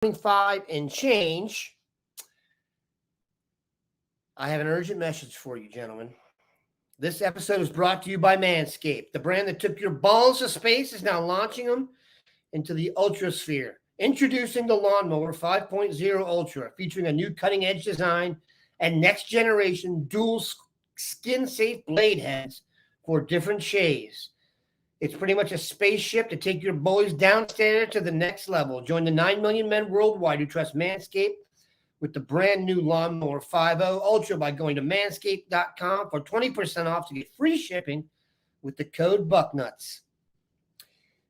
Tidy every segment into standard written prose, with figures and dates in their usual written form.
5 and change. I have an urgent message for you, gentlemen. This episode is brought to you by Manscaped. The brand that took your balls to space is now launching them into the ultrasphere. Introducing the Lawnmower 5.0 Ultra, featuring a new cutting-edge design and next-generation dual skin-safe blade heads for different shaves. It's pretty much a spaceship to take your boys downstairs to the next level. Join the 9 million men worldwide who trust Manscaped with the brand new Lawnmower 5.0 Ultra by going to manscaped.com for 20% off to get free shipping with the code Bucknuts.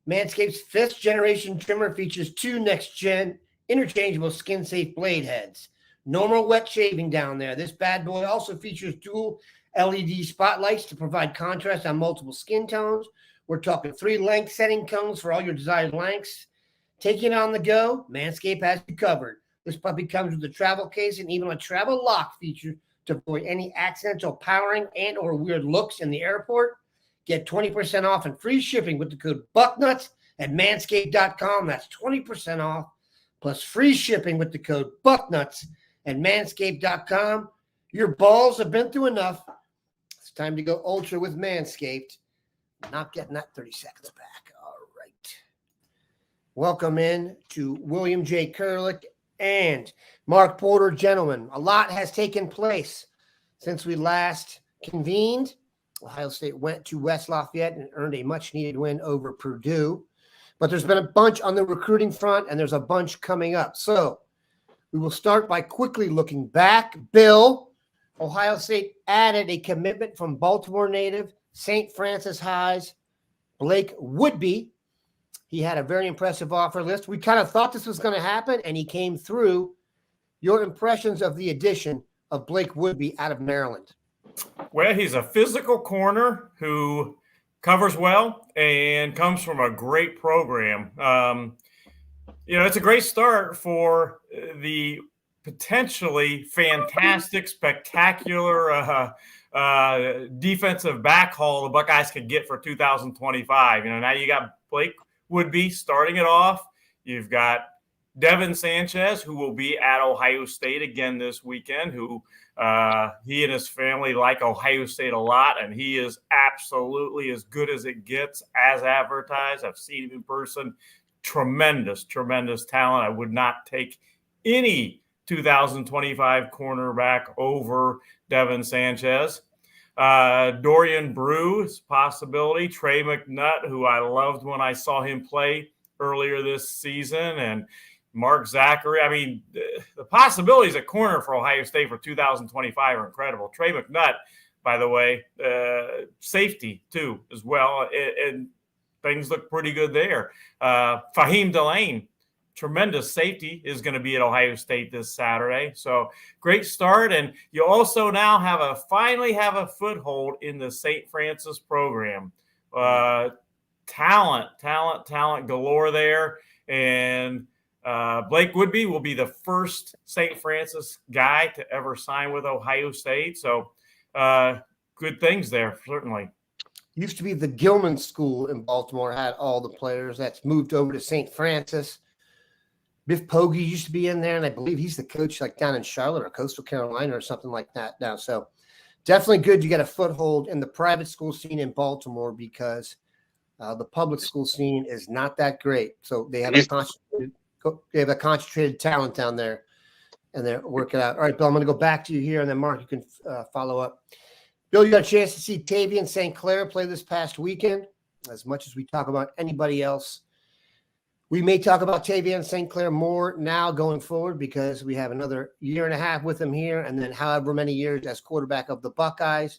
Manscaped's 5th generation trimmer features 2 next-gen interchangeable skin-safe blade heads. No more wet shaving down there. This bad boy also features dual LED spotlights to provide contrast on multiple skin tones. We're talking 3 length setting cones for all your desired lengths. Taking it on the go, Manscaped has you covered. This puppy comes with a travel case and even a travel lock feature to avoid any accidental powering and or weird looks in the airport. Get 20% off and free shipping with the code Bucknuts at manscaped.com. That's 20% off plus free shipping with the code Bucknuts at manscaped.com. Your balls have been through enough. It's time to go ultra with Manscaped. Not getting that 30 seconds back. All right. Welcome in to William J. Kurelic and Mark Porter. Gentlemen, a lot has taken place since we last convened. Ohio State went to West Lafayette and earned a much-needed win over Purdue. But there's been a bunch on the recruiting front, and there's a bunch coming up. So we will start by quickly looking back. Bill, Ohio State added a commitment from Baltimore native St. Francis High's Blake Woodby. He had a very impressive offer list. We kind of thought this was going to happen, and he came through. Your impressions of the addition of Blake Woodby out of Maryland? Well, he's a physical corner who covers well and comes from a great program. It's a great start for the potentially fantastic, spectacular defensive back haul the Buckeyes could get for 2025. Now you got Blake Woodby starting it off. You've got Tavien Sanchez, who will be at Ohio State again this weekend, who he and his family like Ohio State a lot, and he is absolutely as good as it gets as advertised. I've seen him in person. Tremendous, tremendous talent. I would not take any 2025 cornerback over Tavien Sanchez. Dorian Brew is a possibility. Trey McNutt, who I loved when I saw him play earlier this season, and Mark Zachary. I mean, the possibilities at corner for Ohio State for 2025 are incredible. Trey McNutt, by the way, safety too as well, and things look pretty good there. Fahim Delane, tremendous safety, is going to be at Ohio State this Saturday. So great start. And you also now finally have a foothold in the St. Francis program. Talent galore there. And Blake Woodby will be the first St. Francis guy to ever sign with Ohio State. So good things there, certainly. Used to be the Gilman School in Baltimore, had all the players. That's moved over to St. Francis. Biff Poggi used to be in there, and I believe he's the coach like down in Charlotte or Coastal Carolina or something like that now. So definitely good you get a foothold in the private school scene in Baltimore, because the public school scene is not that great. So they have a concentrated talent down there, and they're working out. All right, Bill, I'm going to go back to you here, and then Mark, you can follow up. Bill, you got a chance to see Tavien St. Clair play this past weekend. As much as we talk about anybody else, we may talk about Tavien St. Clair more now going forward, because we have another year and a half with him here, and then however many years as quarterback of the Buckeyes.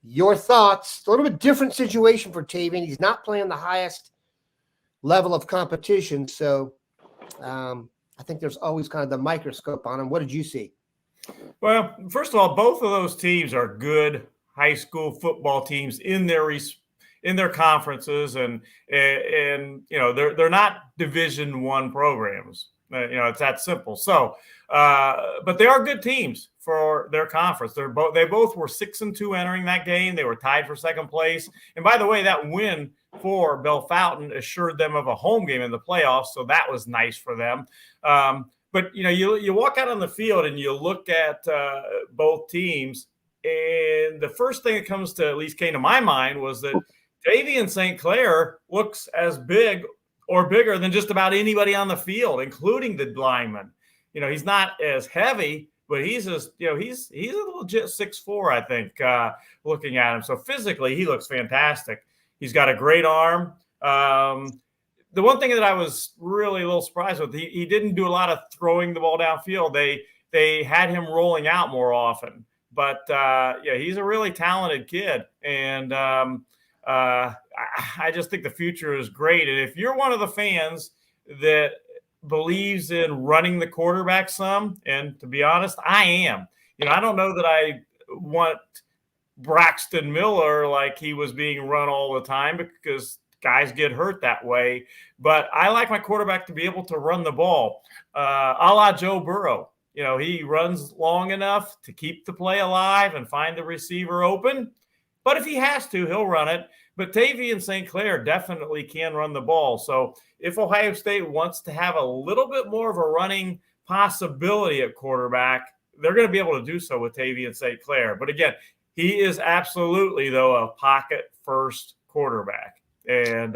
Your thoughts? A little bit different situation for Tavien. He's not playing the highest level of competition, so I think there's always kind of the microscope on him. What did you see? Well, first of all, both of those teams are good high school football teams in their conferences, and they're not Division I programs. It's that simple. So, but they are good teams for their conference. They both were 6-2 entering that game. They were tied for second place. And by the way, that win for Bellefontaine assured them of a home game in the playoffs. So that was nice for them. But you walk out on the field and you look at both teams, and the first thing that at least came to my mind was that Tavien St. Clair looks as big or bigger than just about anybody on the field, including the lineman. He's not as heavy, but he's a legit 6'4", I think, looking at him. So physically, he looks fantastic. He's got a great arm. The one thing that I was really a little surprised with, he didn't do a lot of throwing the ball downfield. They had him rolling out more often. But, he's a really talented kid. And I just think the future is great. And if you're one of the fans that believes in running the quarterback some, and to be honest, I am. I don't know that I want Braxton Miller like he was being run all the time, because guys get hurt that way. But I like my quarterback to be able to run the ball, a la Joe Burrow. He runs long enough to keep the play alive and find the receiver open. But if he has to, he'll run it. But Tavien St. Clair definitely can run the ball. So if Ohio State wants to have a little bit more of a running possibility at quarterback, they're going to be able to do so with Tavien St. Clair. But again, he is absolutely, though, a pocket-first quarterback. And,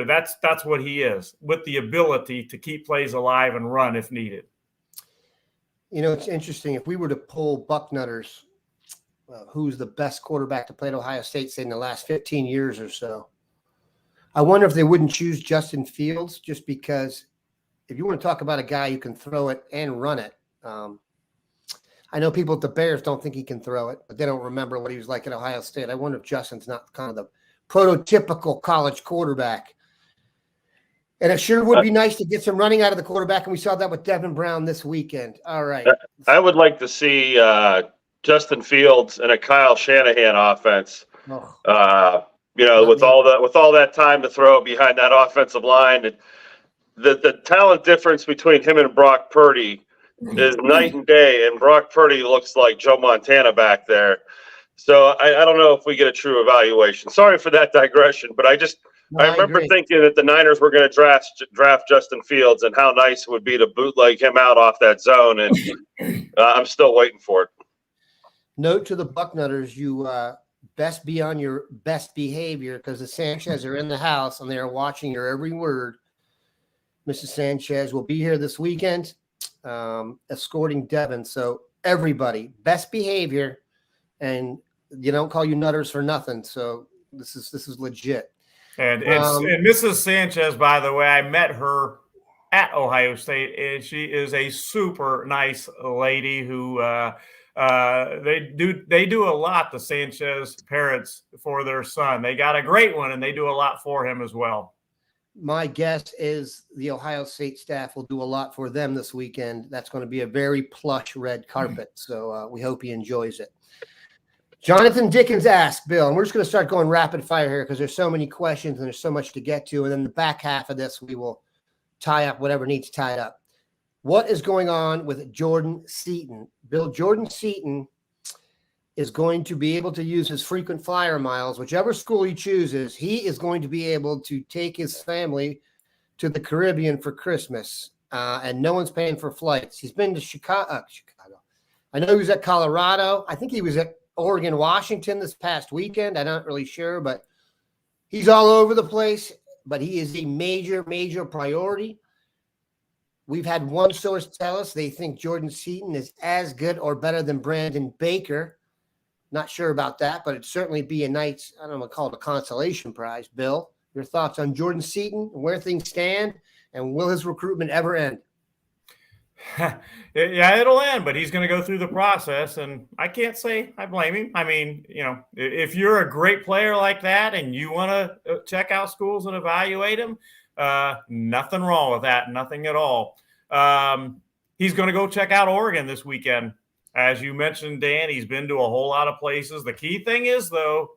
that's what he is, with the ability to keep plays alive and run if needed. It's interesting. If we were to pull Bucknutters, who's the best quarterback to play at Ohio State, say, in the last 15 years or so, I wonder if they wouldn't choose Justin Fields, just because if you want to talk about a guy who can throw it and run it. I know people at the Bears don't think he can throw it, but they don't remember what he was like at Ohio State. I wonder if Justin's not kind of the prototypical college quarterback. And it sure would be nice to get some running out of the quarterback, and we saw that with Devin Brown this weekend. All right. I would like to see Justin Fields in a Kyle Shanahan offense. With all that time to throw behind that offensive line, the talent difference between him and Brock Purdy is night and day, and Brock Purdy looks like Joe Montana back there. So I don't know if we get a true evaluation. Sorry for that digression, but I remember thinking that the Niners were going to draft Justin Fields, and how nice it would be to bootleg him out off that zone, and I'm still waiting for it. Note to the Bucknutters, you best be on your best behavior, because the Sanchez are in the house and they are watching your every word. Mrs. Sanchez will be here this weekend, escorting Devin. So everybody, best behavior, and you don't call you nutters for nothing. So this is legit. And Mrs. Sanchez, by the way, I met her at Ohio State, and she is a super nice lady who they do a lot, the Sanchez parents, for their son. They got a great one, and they do a lot for him as well. My guess is the Ohio State staff will do a lot for them this weekend. That's going to be a very plush red carpet. So we hope he enjoys it. Jonathan Dickens asked, Bill, and we're just going to start going rapid fire here because there's so many questions and there's so much to get to. And then the back half of this, we will tie up whatever needs tied up. What is going on with Jordan Seatan? Bill, Jordan Seatan is going to be able to use his frequent flyer miles. Whichever school he chooses, he is going to be able to take his family to the Caribbean for Christmas, and no one's paying for flights. He's been to Chicago. I know he was at Colorado. I think he was at Oregon, Washington this past weekend. I'm not really sure, but he's all over the place. But he is a major, major priority. We've had one source tell us they think Jordan Seatan is as good or better than Brandon Baker. Not sure about that, but it'd certainly be a nice, I don't know, call it a consolation prize. Bill, your thoughts on Jordan Seatan, where things stand, and will his recruitment ever end? Yeah, it'll end, but he's going to go through the process, and I can't say I blame him. I mean, if you're a great player like that and you want to check out schools and evaluate them, nothing wrong with that, nothing at all. He's going to go check out Oregon this weekend. As you mentioned, Dan, he's been to a whole lot of places. The key thing is, though,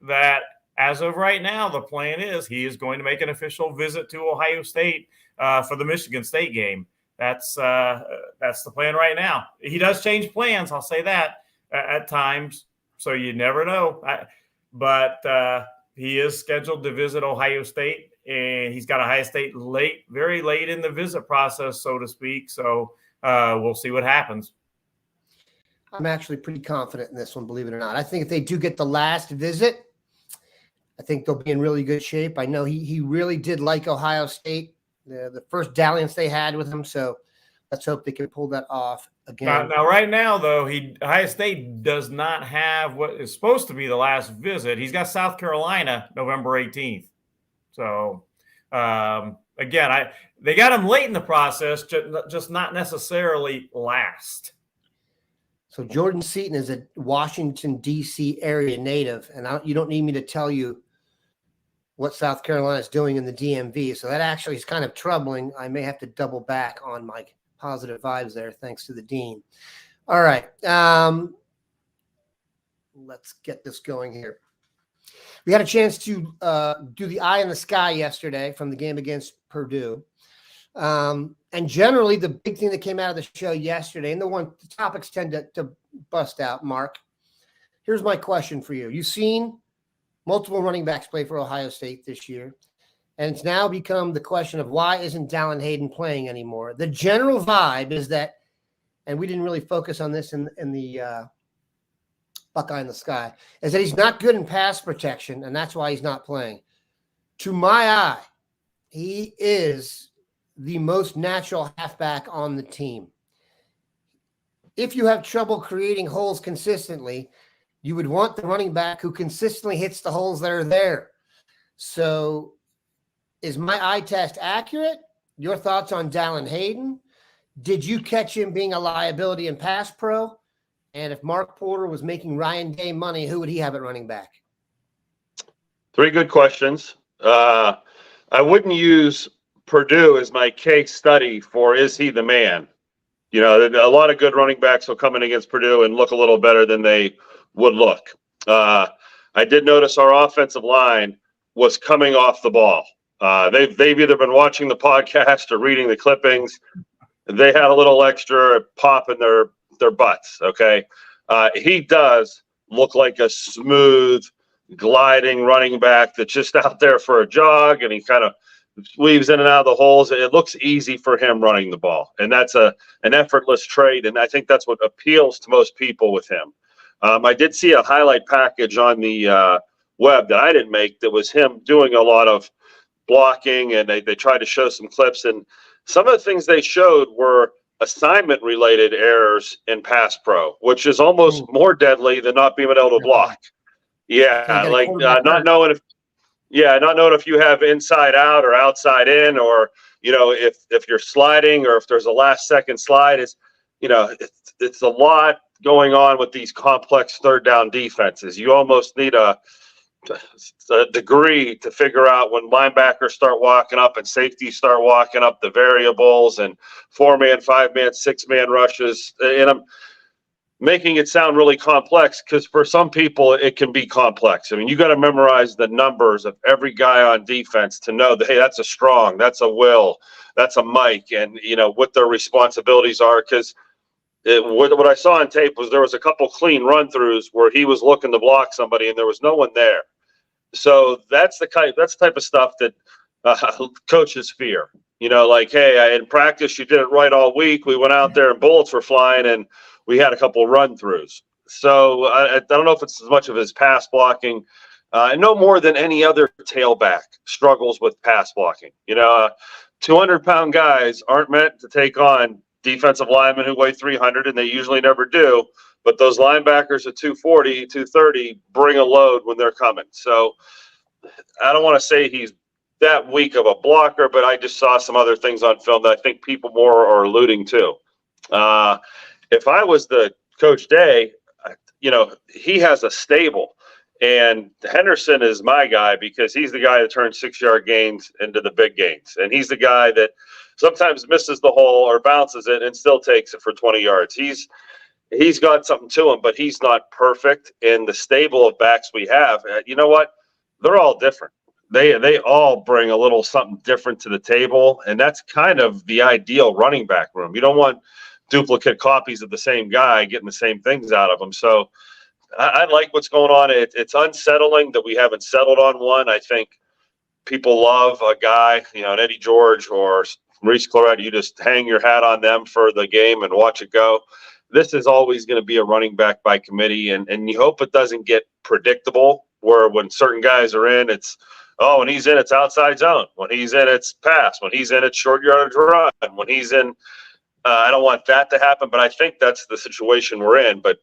that as of right now, the plan is he is going to make an official visit to Ohio State for the Michigan State game. That's the plan right now. He does change plans, I'll say that, at times, so you never know. But he is scheduled to visit Ohio State, and he's got Ohio State very late in the visit process, so to speak. So we'll see what happens. I'm actually pretty confident in this one, believe it or not. I think if they do get the last visit, I think they'll be in really good shape. I know he really did like Ohio State, the first dalliance they had with him. So let's hope they can pull that off again. Now right now, though, Ohio State does not have what is supposed to be the last visit. He's got South Carolina November 18th. So, again, they got him late in the process, just not necessarily last. So Jordan Seatan is a Washington, D.C. area native, and you don't need me to tell you what South Carolina is doing in the DMV. So that actually is kind of troubling. I may have to double back on my positive vibes there, thanks to the dean. All right. Let's get this going here. We had a chance to do the eye in the sky yesterday from the game against Purdue. And generally, the big thing that came out of the show yesterday, and the topics tend to bust out, Mark. Here's my question for you. You've seen multiple running backs play for Ohio State this year, and it's now become the question of why isn't Dallan Hayden playing anymore? The general vibe is that, and we didn't really focus on this in the Buckeye in the Sky, is that he's not good in pass protection, and that's why he's not playing. To my eye, he is the most natural halfback on the team. If you have trouble creating holes consistently, you would want the running back who consistently hits the holes that are there. So is my eye test accurate? Your thoughts on Dallan Hayden? Did you catch him being a liability in pass pro? And if Mark Porter was making Ryan Day money, who would he have at running back? 3 good questions. I wouldn't use Purdue as my case study for is he the man? You know, a lot of good running backs will come in against Purdue and look a little better than they would look. I did notice our offensive line was coming off the ball. They've either been watching the podcast or reading the clippings. They had a little extra pop in their butts. Okay. He does look like a smooth, gliding running back that's just out there for a jog, and he kind of weaves in and out of the holes. It looks easy for him running the ball, and that's an effortless trait, and I think that's what appeals to most people with him. I did see a highlight package on the web that I didn't make that was him doing a lot of blocking, and they tried to show some clips, and some of the things they showed were assignment-related errors in pass pro, which is almost more deadly than not being able to block. Yeah, like not knowing if you have inside out or outside in, or if you're sliding or if there's a last second slide. It's a lot going on with these complex third down defenses. You almost need a degree to figure out when linebackers start walking up and safeties start walking up the variables and 4-man, 5-man, 6-man rushes. And I'm making it sound really complex because for some people it can be complex. I mean, you got to memorize the numbers of every guy on defense to know that, hey, that's a Strong, that's a Will, that's a Mike, and what their responsibilities are. Because what I saw on tape was there was a couple clean run-throughs where he was looking to block somebody and there was no one there. So that's the type of stuff that coaches fear. Like, hey, in practice you did it right all week. We went out there and bullets were flying and we had a couple run-throughs. So I don't know if it's as much of his pass blocking. No more than any other tailback struggles with pass blocking. 200-pound guys aren't meant to take on defensive linemen who weigh 300, and they usually never do. But those linebackers at 240, 230 bring a load when they're coming. So I don't want to say he's that weak of a blocker, but I just saw some other things on film that I think people more are alluding to. If I was the Coach Day, he has a stable. And Henderson is my guy because he's the guy that turns 6-yard gains into the big gains. And he's the guy that sometimes misses the hole or bounces it and still takes it for 20 yards. He's got something to him, but he's not perfect. In the stable of backs we have, you know what? They're all different. they all bring a little something different to the table, and that's kind of the ideal running back room. You don't want duplicate copies of the same guy getting the same things out of them. So I like what's going on. It's unsettling that we haven't settled on one. I think people love a guy, an Eddie George or Maurice Clarett. You just hang your hat on them for the game and watch it go. This is always going to be a running back by committee, and you hope it doesn't get predictable where when certain guys are in, it's, when he's in, it's outside zone. When he's in, it's pass. When he's in, it's short yardage run. When he's in, I don't want that to happen, but I think that's the situation we're in. But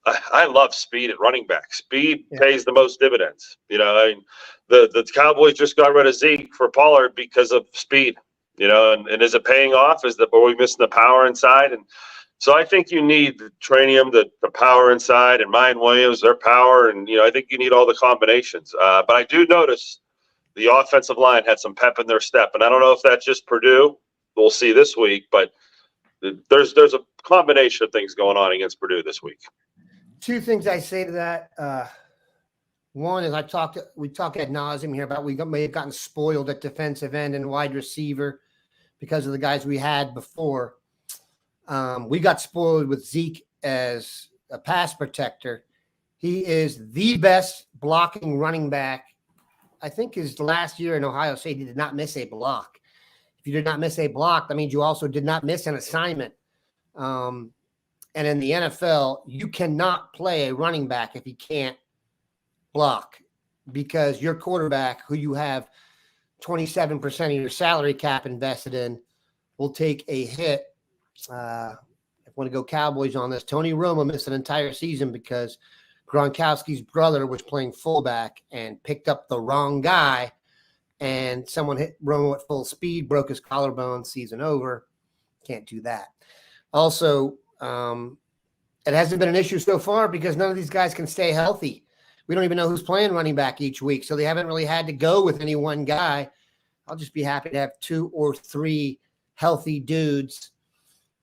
I love speed at running back. Speed pays the most dividends. The Cowboys just got rid of Zeke for Pollard because of speed. And is it paying off? Are we missing the power inside? And so I think you need the Tranium, the power inside, and Mayan Williams, their power, and I think you need all the combinations. But I do notice the offensive line had some pep in their step, and I don't know if that's just Purdue. We'll see this week, but there's a combination of things going on against Purdue this week. Two things I say to that. One is we talk ad nauseum here about we may have gotten spoiled at defensive end and wide receiver because of the guys we had before. We got spoiled with Zeke as a pass protector. He is the best blocking running back. I think his last year in Ohio State, he did not miss a block. If you did not miss a block, that means you also did not miss an assignment. And in the NFL, you cannot play a running back if he can't block, because your quarterback, who you have 27% of your salary cap invested in, will take a hit. If I want to go Cowboys on this, Tony Romo missed an entire season because Gronkowski's brother was playing fullback and picked up the wrong guy, and someone hit Romo at full speed, broke his collarbone, season over. Can't do that. Also, it hasn't been an issue so far because none of these guys can stay healthy. We don't even know who's playing running back each week, so they haven't really had to go with any one guy. I'll just be happy to have 2 or 3 healthy dudes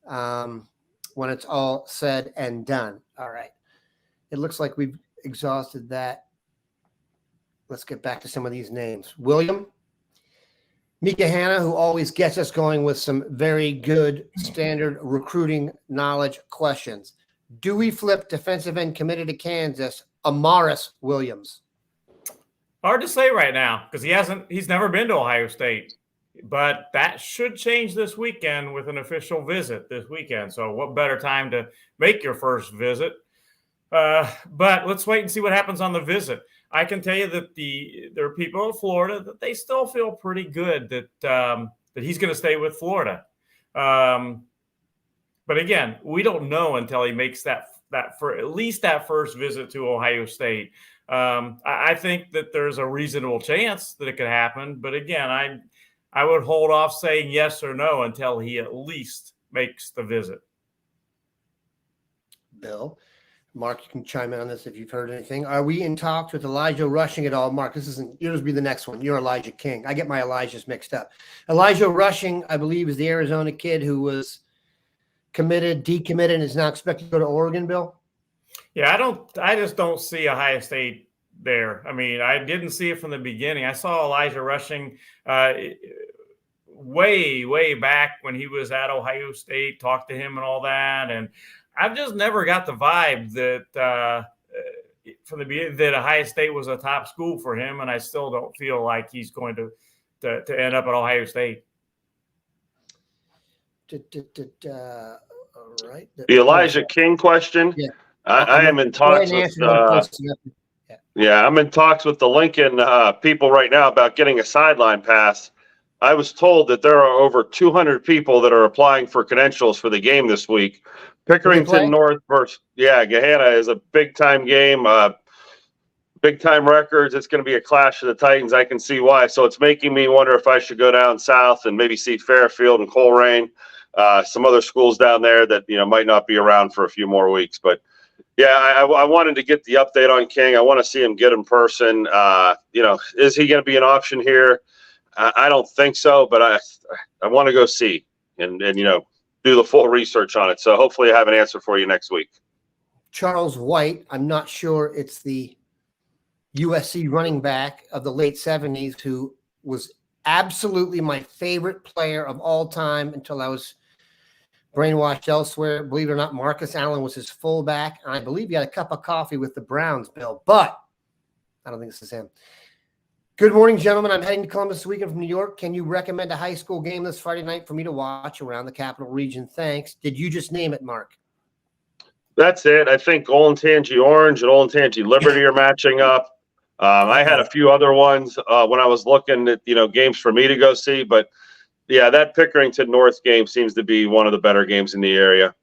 when it's all said and done. All right. It looks like we've exhausted that. Let's get back to some of these names. William, Mika Hanna, who always gets us going with some very good standard recruiting knowledge questions. Do we flip defensive end committed to Kansas, Amaris Williams? Hard to say right now because he's never been to Ohio State, but that should change this weekend with an official visit this weekend. So what better time to make your first visit? But let's wait and see what happens on the visit. I can tell you that there are people in Florida that they still feel pretty good that he's going to stay with Florida. But again, we don't know until he makes that for at least that first visit to Ohio State. I think that there's a reasonable chance that it could happen. But again, I would hold off saying yes or no until he at least makes the visit. Bill, Mark, you can chime in on this if you've heard anything. Are we in talks with Elijah Rushing at all? Mark, this isn't yours. Be the next one. You're Elijah King. I get my Elijahs mixed up. Elijah Rushing, I believe, is the Arizona kid who was committed, decommitted, and is now expected to go to Oregon. Bill. Yeah, I just don't see Ohio State there. I mean, I didn't see it from the beginning. I saw Elijah Rushing way back when he was at Ohio State, talked to him and all that, and I've just never got the vibe that from the beginning that Ohio State was a top school for him, and I still don't feel like he's going to end up at Ohio State. All right. The Elijah King question. Yeah. I am in talks with. I'm in talks with the Lincoln people right now about getting a sideline pass. I was told that there are over 200 people that are applying for credentials for the game this week. Pickerington North versus Gahanna is a big-time game, big-time records. It's going to be a clash of the Titans. I can see why. So it's making me wonder if I should go down south and maybe see Fairfield and Coleraine, some other schools down there that might not be around for a few more weeks. But I wanted to get the update on King. I want to see him get in person. Is he going to be an option here? I don't think so, but I want to go see and do the full research on it. So hopefully I have an answer for you next week. Charles White, I'm not sure it's the USC running back of the late 70s who was absolutely my favorite player of all time until I was brainwashed elsewhere. Believe it or not, Marcus Allen was his fullback. And I believe he had a cup of coffee with the Browns, Bill, but I don't think this is him. Good morning, gentlemen. I'm heading to Columbus this weekend from New York. Can you recommend a high school game this Friday night for me to watch around the capital region? Thanks. Did you just name it, Mark? That's it. I think Olentangy Orange and Olentangy Liberty are matching up. I had a few other ones when I was looking at, games for me to go see. But, yeah, that Pickerington North game seems to be one of the better games in the area,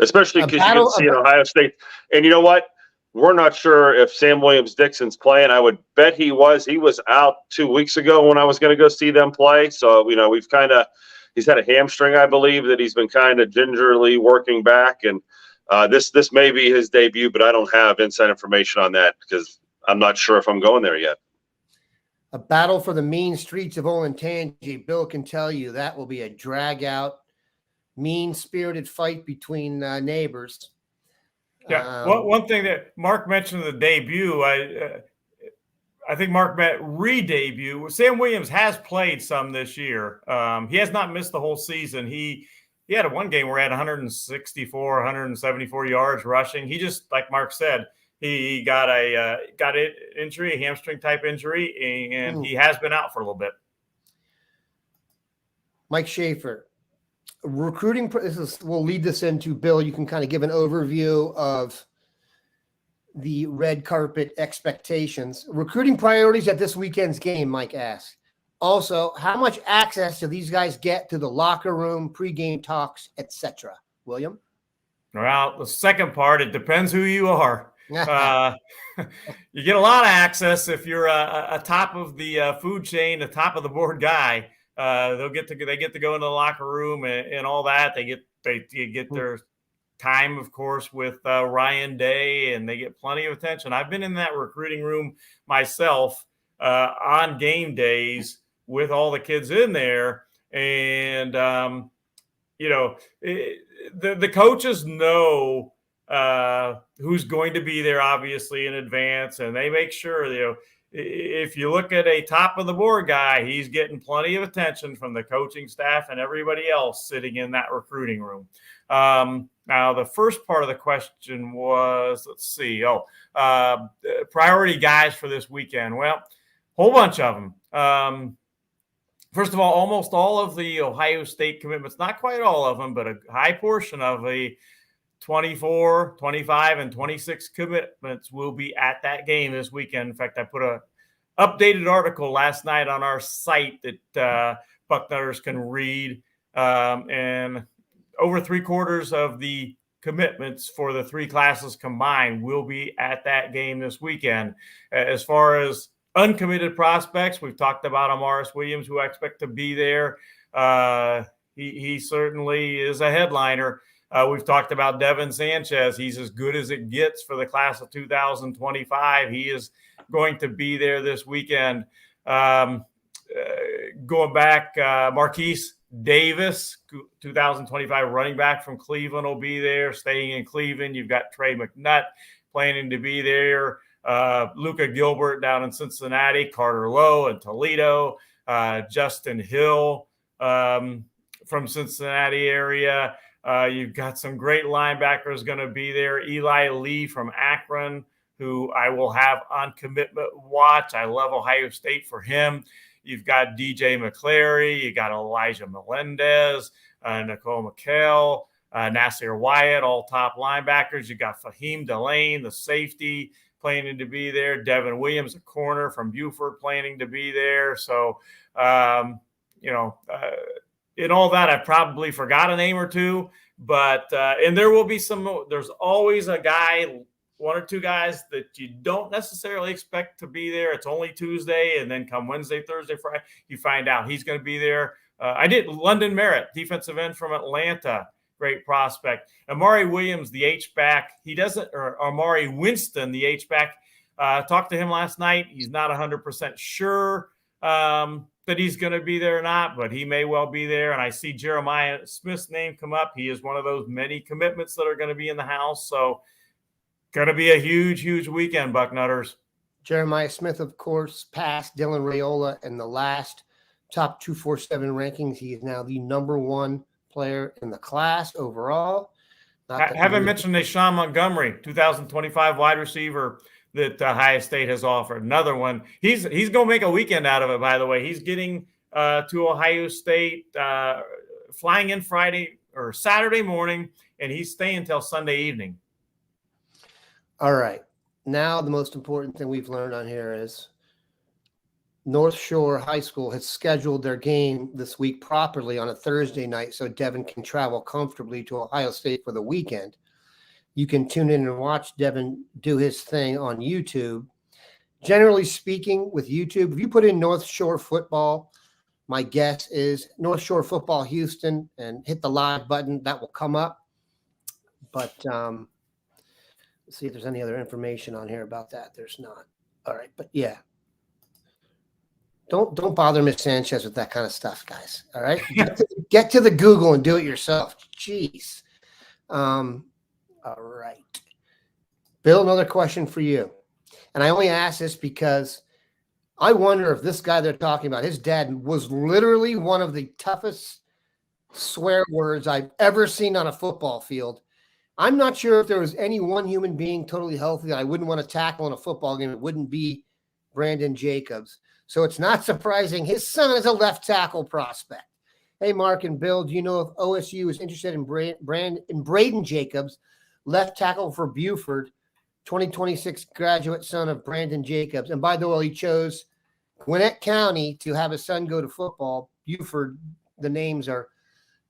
especially because you can see in Ohio State. And you know what? We're not sure if Sam Williams-Dixon's playing. I would bet he was. He was out 2 weeks ago when I was going to go see them play. So, he's had a hamstring, I believe, that he's been kind of gingerly working back. And this may be his debut, but I don't have inside information on that because I'm not sure if I'm going there yet. A battle for the mean streets of Olentangy. Bill can tell you that will be a drag-out, mean-spirited fight between neighbors. Yeah. One thing that Mark mentioned in the debut, I think Mark meant re-debut. Sam Williams has played some this year. He has not missed the whole season. He had one game where he had 164, 174 yards rushing. He just, like Mark said, he got an injury, a hamstring type injury, and he has been out for a little bit. Mike Schaefer. Recruiting, we'll lead this into, Bill, you can kind of give an overview of the red carpet expectations. Recruiting priorities at this weekend's game, Mike asks. Also, how much access do these guys get to the locker room, pregame talks, etc.? William? Well, the second part, it depends who you are. You get a lot of access if you're a top of the food chain, a top of the board guy. They get to go into the locker room and all that. They get their time, of course, with Ryan Day, and they get plenty of attention. I've been in that recruiting room myself on game days with all the kids in there, and the coaches know who's going to be there, obviously, in advance, and they make sure if you look at a top of the board guy, he's getting plenty of attention from the coaching staff and everybody else sitting in that recruiting room. Now, the first part of the question was, let's see, priority guys for this weekend. Well, whole bunch of them. First of all, almost all of the Ohio State commitments, not quite all of them, but a high portion of the 24, 25, and 26 commitments will be at that game this weekend. In fact, I put an updated article last night on our site that Bucknutters can read. And over 3/4 of the commitments for the three classes combined will be at that game this weekend. As far as uncommitted prospects, we've talked about Amaris Williams, who I expect to be there. He certainly is a headliner. We've talked about Devin Sanchez. He's as good as it gets for the class of 2025. He is going to be there this weekend. Going back, Marquise Davis, 2025 running back from Cleveland, will be there. Staying in Cleveland, you've got Trey McNutt planning to be there. Luca Gilbert down in Cincinnati, Carter Lowe in Toledo, Justin Hill from Cincinnati area. You've got some great linebackers going to be there. Eli Lee from Akron, who I will have on commitment watch. I love Ohio State for him. You've got DJ McClary. You got Elijah Melendez, Nicole McHale, Nasir Wyatt, all top linebackers. You got Fahim Delane, the safety, planning to be there. Devin Williams, a corner from Buford, planning to be there. So, in all that, I probably forgot a name or two, but and there will be some. There's always a guy, one or two guys that you don't necessarily expect to be there. It's only Tuesday, and then come Wednesday, Thursday, Friday, you find out he's going to be there. I did London Merritt, defensive end from Atlanta, great prospect. Amari Williams, the H-back, or Amari Winston, the H-back. Talked to him last night. He's not 100% sure that he's going to be there or not, but he may well be there. And I see Jeremiah Smith's name come up. He is one of those many commitments that are going to be in the house. So going to be a huge, huge weekend, Bucknutters. Jeremiah Smith, of course, passed Dylan Raiola in the last top 247 rankings. He is now the #1 player in the class overall. I haven't mentioned Deshaun Montgomery, 2025 wide receiver that Ohio State has offered. Another one. He's going to make a weekend out of it, by the way. He's getting to Ohio State, flying in Friday or Saturday morning, and he's staying until Sunday evening. All right. Now the most important thing we've learned on here is North Shore High School has scheduled their game this week properly on a Thursday night so Devin can travel comfortably to Ohio State for the weekend. You can tune in and watch Devin do his thing on YouTube. Generally speaking, with YouTube, if you put in North Shore football, my guess is North Shore Football Houston and hit the live button, that will come up. But let's see if there's any other information on here about that. There's not. All right, but yeah. Don't bother Miss Sanchez with that kind of stuff, guys. All right, get to the Google and do it yourself. Jeez. All right, Bill. Another question for you, and I only ask this because I wonder if this guy they're talking about, his dad was literally one of the toughest swear words I've ever seen on a football field. I'm not sure if there was any one human being totally healthy that I wouldn't want to tackle in a football game. It wouldn't be Brandon Jacobs. So it's not surprising his son is a left tackle prospect. Hey, Mark and Bill, do you know if OSU is interested in Braden Jacobs, left tackle for Buford, 2026 graduate son of Brandon Jacobs? And by the way, he chose Gwinnett County to have his son go to football. Buford, the names are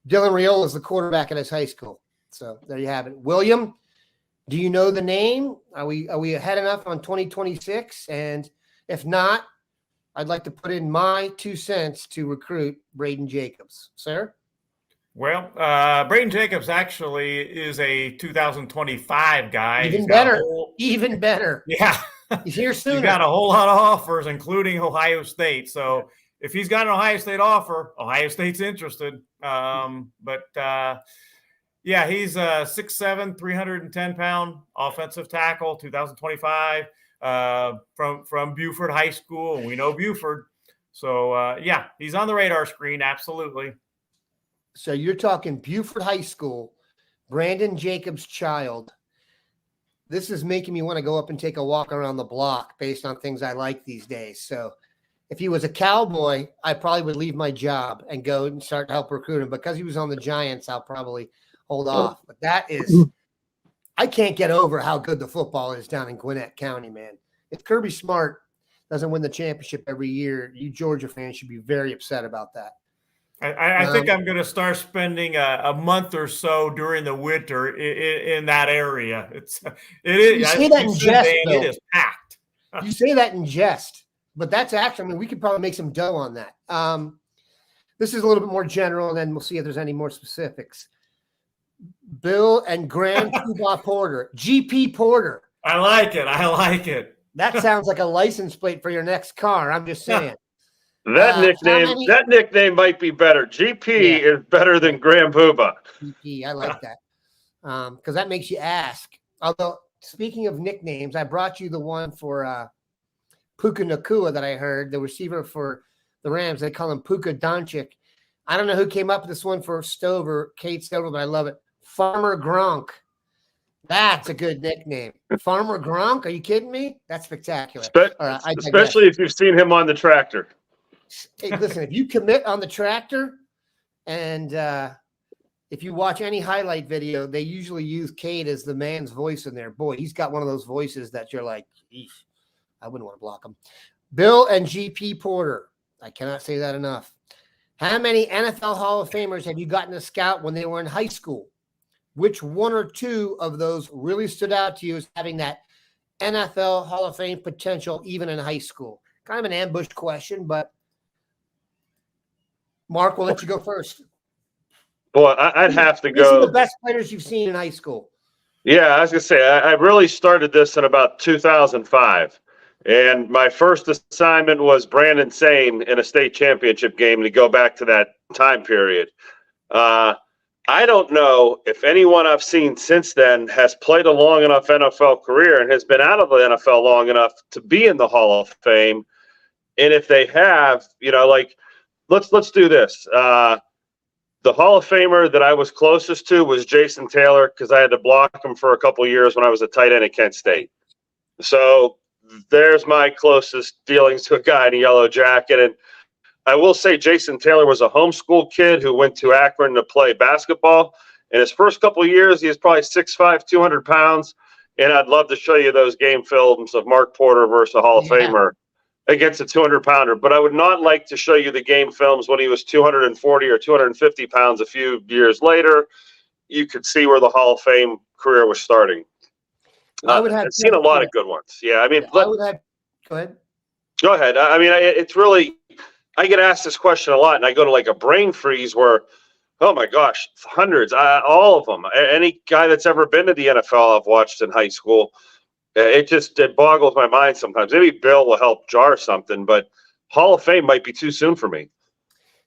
Dylan Raiola is the quarterback at his high school. So there you have it. William, do you know the name? Are we ahead enough on 2026? And if not, I'd like to put in my 2 cents to recruit Braden Jacobs. Sir? Well, Braden Jacobs actually is a 2025 guy. Even better. Yeah. He's here sooner. He's got a whole lot of offers, including Ohio State. So if he's got an Ohio State offer, Ohio State's interested. Yeah, he's a 6'7", 310-pound offensive tackle, 2025. From Buford High School, and we know Buford. So, yeah, he's on the radar screen, absolutely. So you're talking Buford High School, Brandon Jacobs' child. This is making me want to go up and take a walk around the block based on things I like these days. So if he was a Cowboy, I probably would leave my job and go and start to help recruit him. Because he was on the Giants, I'll probably hold off. But that is – I can't get over how good the football is down in Gwinnett County, man. If Kirby Smart doesn't win the championship every year, you Georgia fans should be very upset about that. I think I'm going to start spending a month or so during the winter in that area. It is. You say that in jest, Bill. It is packed. You say that in jest, but that's actually. I mean, we could probably make some dough on that. This is a little bit more general, and then we'll see if there's any more specifics. Bill and Grand Poobah Porter, GP Porter. I like it. That sounds like a license plate for your next car. I'm just saying. That nickname might be better. GP is better than Grand Poobah. GP, I like that. Because that makes you ask. Although, speaking of nicknames, I brought you the one for Puka Nacua that I heard, the receiver for the Rams. They call him Puka Doncic. I don't know who came up with this one for Kate Stover, but I love it. Farmer Gronk. That's a good nickname. Farmer Gronk? Are you kidding me? That's spectacular. Especially if you've seen him on the tractor. Hey, listen, if you commit on the tractor and if you watch any highlight video, they usually use Cade as the man's voice in there. Boy, he's got one of those voices that you're like, I wouldn't want to block him. Bill and GP Porter. I cannot say that enough. How many NFL Hall of Famers have you gotten to scout when they were in high school? Which one or two of those really stood out to you as having that NFL Hall of Fame potential even in high school? Kind of an ambush question, but Mark, we'll let you go first. Boy, I'd have to go. These are the best players you've seen in high school. Yeah, I was going to say, I really started this in about 2005. And my first assignment was Brandon Sane in a state championship game to go back to that time period. I don't know if anyone I've seen since then has played a long enough NFL career and has been out of the NFL long enough to be in the Hall of Fame. And if they have, like, let's do this. The Hall of Famer that I was closest to was Jason Taylor, because I had to block him for a couple of years when I was a tight end at Kent State. So there's my closest feelings to a guy in a yellow jacket. And I will say Jason Taylor was a homeschool kid who went to Akron to play basketball. In his first couple of years, he was probably 6'5", 200 pounds. And I'd love to show you those game films of Mark Porter versus a Hall of Famer against a 200-pounder. But I would not like to show you the game films when he was 240 or 250 pounds a few years later. You could see where the Hall of Fame career was starting. I've seen a lot of good ones. Yeah, I mean, go ahead. Go ahead. I mean, it's really – I get asked this question a lot, and I go to like a brain freeze where, oh my gosh, hundreds, all of them. Any guy that's ever been to the NFL I've watched in high school, it boggles my mind sometimes. Maybe Bill will help jar something, but Hall of Fame might be too soon for me.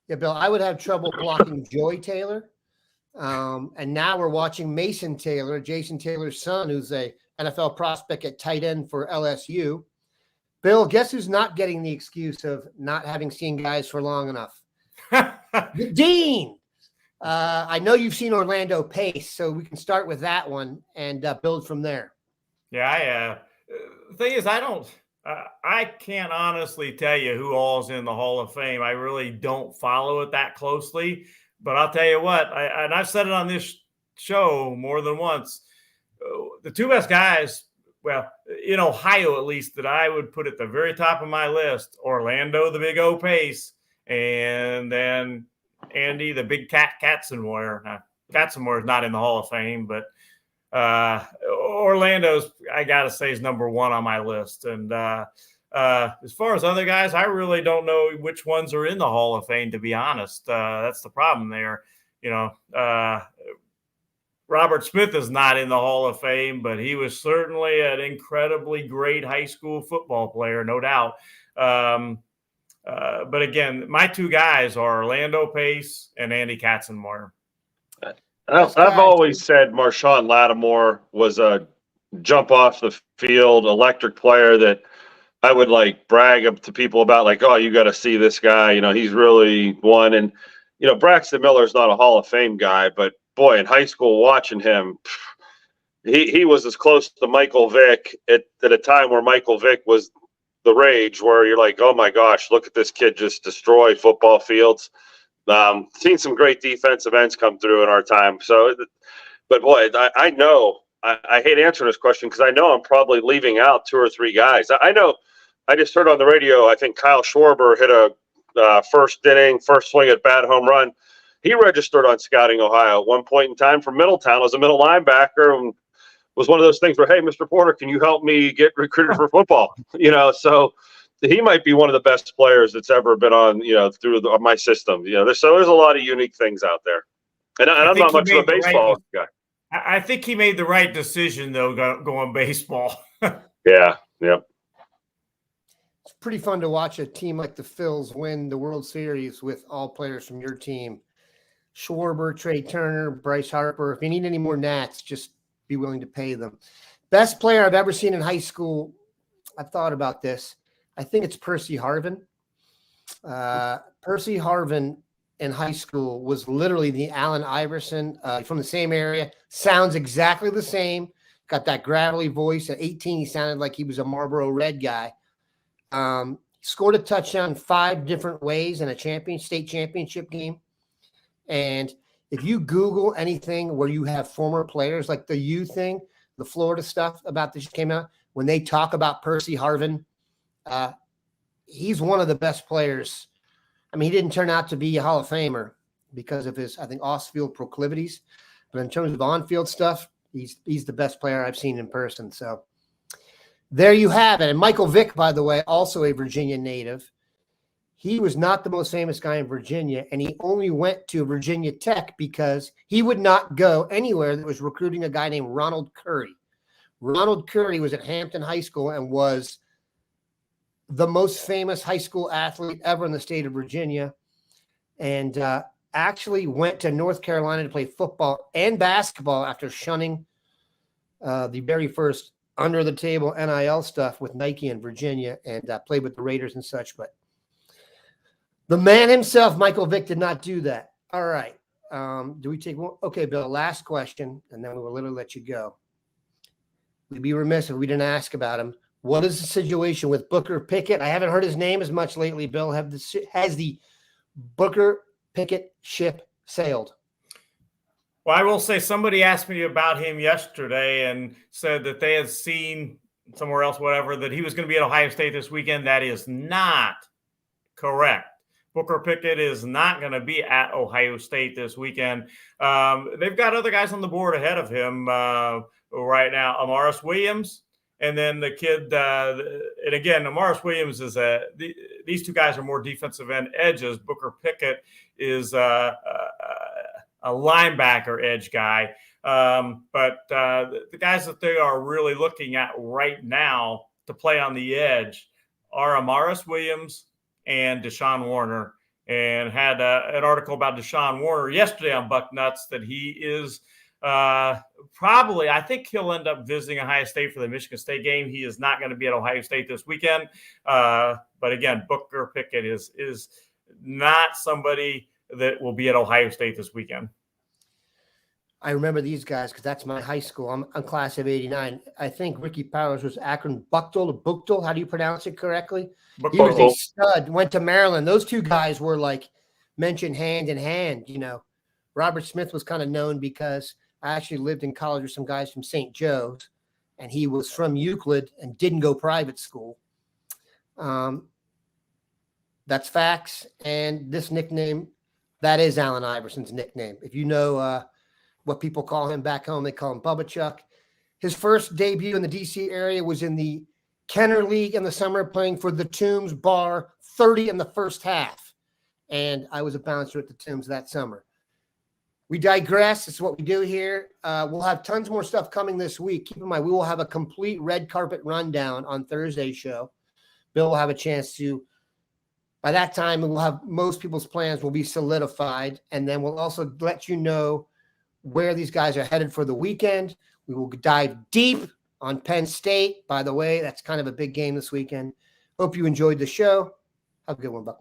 Yeah, Bill, I would have trouble blocking Joy Taylor. And now we're watching Mason Taylor, Jason Taylor's son, who's a NFL prospect at tight end for LSU. Bill, guess who's not getting the excuse of not having seen guys for long enough? Dean. I know you've seen Orlando Pace, so we can start with that one and build from there. Yeah, the thing is, I can't honestly tell you who all's in the Hall of Fame. I really don't follow it that closely. But I'll tell you what, and I've said it on this show more than once, the two best guys, well, in Ohio at least, that I would put at the very top of my list, Orlando, the Big O Pace, and then Andy, the Big Cat Katzenmoyer. Now, Katzenmoyer is not in the Hall of Fame, but Orlando's, I got to say, is number one on my list. And as far as other guys, I really don't know which ones are in the Hall of Fame, to be honest. That's the problem there. Robert Smith is not in the Hall of Fame, but he was certainly an incredibly great high school football player, no doubt. But again, my two guys are Orlando Pace and Andy Katzenmoyer. I've always said Marshawn Lattimore was a jump off the field electric player that I would like brag to people about, like, oh, you got to see this guy. He's really one. And, Braxton Miller's not a Hall of Fame guy, but boy, in high school watching him, he was as close to Michael Vick at a time where Michael Vick was the rage, where you're like, oh my gosh, look at this kid just destroy football fields. Seen some great defensive ends come through in our time. So, but boy, I know I hate answering this question because I know I'm probably leaving out two or three guys. I know I just heard on the radio, I think Kyle Schwarber hit a first swing at bat home run. He registered on Scouting Ohio at one point in time from Middletown as a middle linebacker, and was one of those things where, hey, Mr. Porter, can you help me get recruited for football? So he might be one of the best players that's ever been on, through my system. There's a lot of unique things out there. And I'm not much of a baseball guy. I think he made the right decision, though, going baseball. Yeah, yep. It's pretty fun to watch a team like the Phils win the World Series with all players from your team. Schwarber, Trey Turner, Bryce Harper. If you need any more Nats, just be willing to pay them. Best player I've ever seen in high school, I've thought about this. I think it's Percy Harvin. Percy Harvin in high school was literally the Allen Iverson from the same area. Sounds exactly the same. Got that gravelly voice. At 18, he sounded like he was a Marlboro Red guy. Scored a touchdown 5 different ways in a state championship game. And if you Google anything where you have former players, like the U thing, the Florida stuff about this came out, when they talk about Percy Harvin, he's one of the best players. I mean, he didn't turn out to be a Hall of Famer because of his, I think, off-field proclivities. But in terms of on-field stuff, he's the best player I've seen in person. So there you have it. And Michael Vick, by the way, also a Virginia native. He was not the most famous guy in Virginia, and he only went to Virginia Tech because he would not go anywhere that was recruiting a guy named Ronald Curry. Ronald Curry was at Hampton High School and was the most famous high school athlete ever in the state of Virginia. And actually went to North Carolina to play football and basketball after shunning the very first under-the-table NIL stuff with Nike in Virginia, and played with the Raiders and such. But the man himself, Michael Vick, did not do that. All right. Do we take one? Okay, Bill, last question, and then we will literally let you go. We'd be remiss if we didn't ask about him. What is the situation with Booker Pickett? I haven't heard his name as much lately, Bill. Has the Booker Pickett ship sailed? Well, I will say somebody asked me about him yesterday and said that they had seen somewhere else, whatever, that he was going to be at Ohio State this weekend. That is not correct. Booker Pickett is not going to be at Ohio State this weekend. They've got other guys on the board ahead of him right now. Amaris Williams, and then the kid, and again, Amaris Williams is these two guys are more defensive end edges. Booker Pickett is a linebacker edge guy. But the guys that they are really looking at right now to play on the edge are Amaris Williams and Deshaun Warner, and had an article about Deshaun Warner yesterday on Bucknuts that he is probably, I think he'll end up visiting Ohio State for the Michigan State game. He is not going to be at Ohio State this weekend. But again, Booker Pickett is not somebody that will be at Ohio State this weekend. I remember these guys because that's my high school. I'm class of 89. I think Ricky Powers was Akron Buchtel or Buchtel. How do you pronounce it correctly? He was a stud, went to Maryland. Those two guys were like mentioned hand in hand. You know, Robert Smith was kind of known because I actually lived in college with some guys from St. Joe's, and he was from Euclid and didn't go private school. That's facts. And this nickname, that is Allen Iverson's nickname. If you know what people call him back home, they call him Bubba Chuck. His first debut in the D.C. area was in the Kenner League in the summer, playing for the Tombs Bar, 30 in the first half. And I was a bouncer at the Tombs that summer. We digress. It's what we do here. We'll have tons more stuff coming this week. Keep in mind, we will have a complete red carpet rundown on Thursday's show. Bill will have a chance to, by that time, we'll have most people's plans will be solidified. And then we'll also let you know where these guys are headed for the weekend. We will dive deep on Penn State. By the way, that's kind of a big game this weekend. Hope you enjoyed the show. Have a good one, Buck.